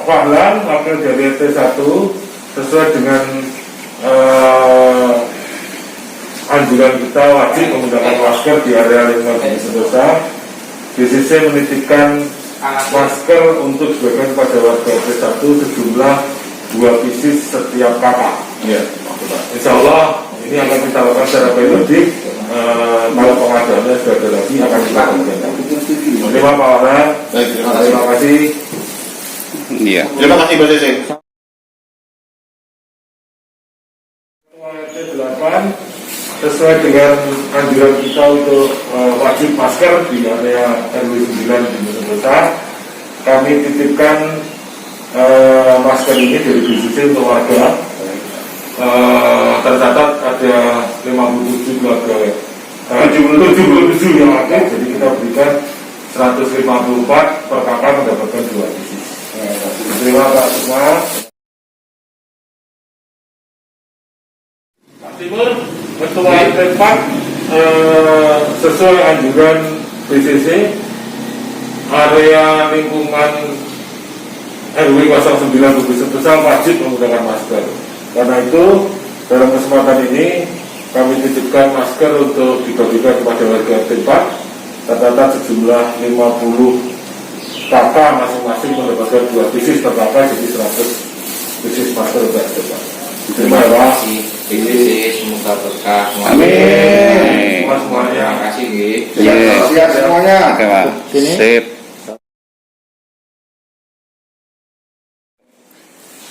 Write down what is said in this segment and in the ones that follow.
Fahlan, wakil dari RT 1, sesuai dengan anjuran kita wajib menggunakan masker di area lingkungan Bumi Sentosa. BCC menitipkan masker untuk sebagian kepada warga RT 1 sejumlah 2 pieces setiap kakak. Ya, insya Allah ini akan kita lakukan secara periodik. Kalau pengadaannya sudah ada lagi akan kita lakukan. Terima Pak Wana. Terima kasih. Iya. Terima kasih BCC. Ketua RT 8 sesuai dengan anjuran kita untuk wajib masker di area RW 9 di Sentosa, kami titipkan masker ini dari BCC untuk warga. Tercatat ada 57 keluarga, 77 yang aktif, jadi kita berikan 154 per kakak mendapatkan 2 pieces. Terima kasih semua. Pak Timur, Ketua RT 4 sesuai anjuran BCC, area lingkungan RW 09 Bumi Sentosa wajib menggunakan masker. Karena itu, dalam kesempatan ini kami titipkan masker untuk dibagikan kepada warga RT 4. Tercatat sejumlah 50 kakak masing-masing mendapatkan 2 pieces per kakak, jadi 100 pieces masker untuk RT 4. Terima kasih. Semoga berkah. Amin. Semuanya. Terima kasih. Siap semuanya. Oke, Pak. Sip.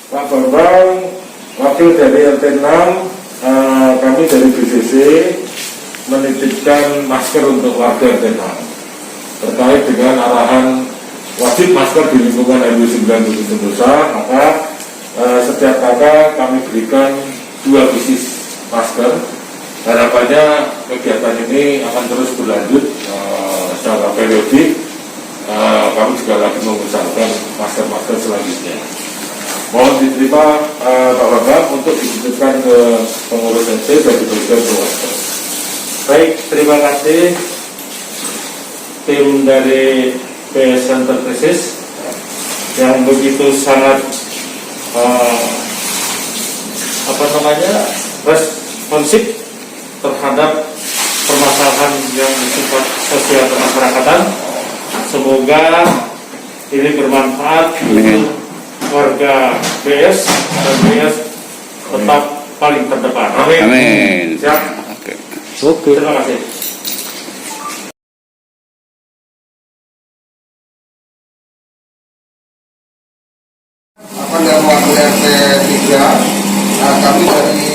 Pak Bambang, wakil dari RT 6, kami dari BCC menitipkan masker untuk warga RT 6 terkait dengan arahan wajib masker di lingkungan RW 9 Bumi Sentosa. Maka setiap kakak kami berikan 2 pieces masker. Harapannya kegiatan ini akan terus berlanjut secara periodik. Kami juga lagi mengusahakan masker-masker selanjutnya. Mohon diterima Pak Bambang untuk dititipkan ke pengurus RT dan diberikan ke warga. Baik, terima kasih tim dari PS Center Krisis yang begitu sangat responsif terhadap permasalahan yang bersifat sosial kemasyarakatan. Semoga ini bermanfaat untuk warga BS dan BS tetap paling terdepan. Amin. Amin. Siap. Oke. Terima kasih. Yang mewakili RT 3, kami dari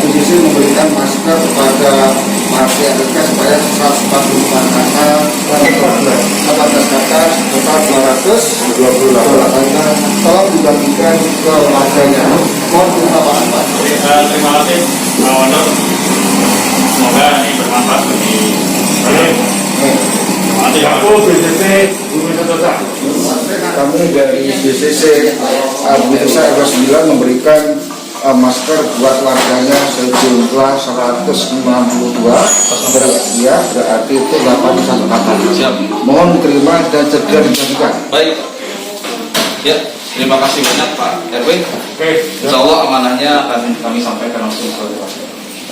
BCC memberikan masker kepada warga RT supaya 145 kakak, 14 kakak, total 228. Tolong dibagikan ke warganya. Mohon terima Pak. Terima kasih Pak Wano. Semoga ini bermanfaat bagi Aku BCC Bumi Sentosa. Kami dari BCC Bumi Sentosa RW 9 memberikan masker buat warganya sejumlah 152. Ya, berarti itu 81 kakak. Siap. Mohon diterima dan segera dibagikan. Baik. Ya, terima kasih banyak Pak RW. Oke. Insya Allah amanahnya akan kami sampaikan langsung ke Pak.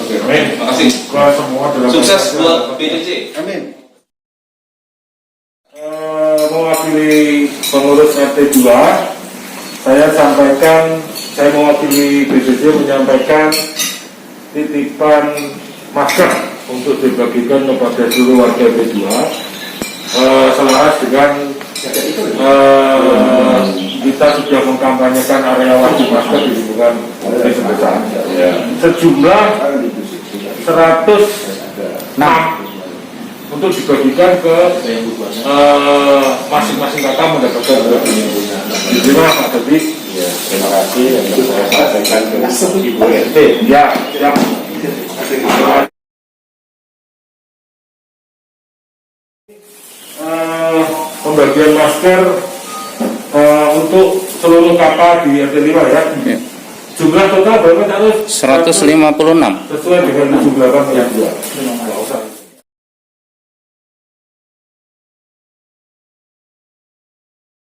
Oke. Amin. Terima kasih. Semua dalam Sukses buat BCC. Amin. Mewakili pengurus RT 2, saya mewakili BCC menyampaikan titipan masker untuk dibagikan kepada seluruh warga RT 2 selaras dengan kita sudah mengkampanyekan area wajib masker di lingkungan Bumi Sentosa. Sejumlah 106 untuk dibagikan ke masing-masing kakak mendapatkan 2 pieces. Terima Pak Devi. Terima kasih yang saya sampaikan ke Ibu RT. Ya, siap. Pembagian masker untuk seluruh kakak di RT 5 ya. Jumlah total berapa Pak? 156. Sesuai dengan 78 yang 2. Nggak usah